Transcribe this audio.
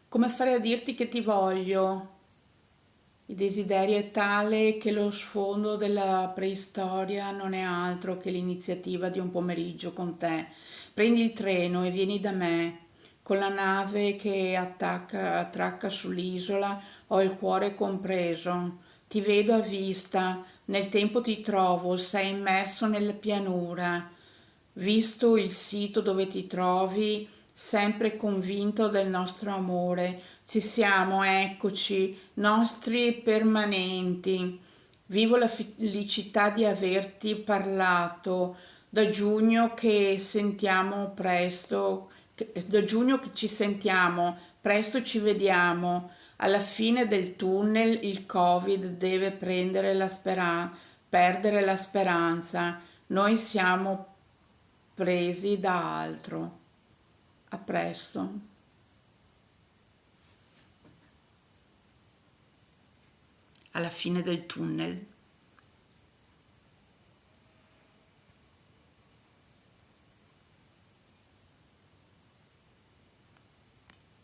Come fare a dirti che ti voglio? Il desiderio è tale che lo sfondo della preistoria non è altro che l'iniziativa di un pomeriggio con te. Prendi il treno e vieni da me. Con la nave che attracca sull'isola ho il cuore compreso. Ti vedo a vista, nel tempo ti trovo, sei immerso nella pianura. Visto il sito dove ti trovi, sempre convinto del nostro amore, ci siamo, eccoci, nostri permanenti. Vivo la felicità di averti parlato. Da giugno che sentiamo presto, da giugno che ci sentiamo, presto ci vediamo. Alla fine del tunnel il Covid deve perdere la speranza. Noi siamo presi da altro. A presto. Alla fine del tunnel.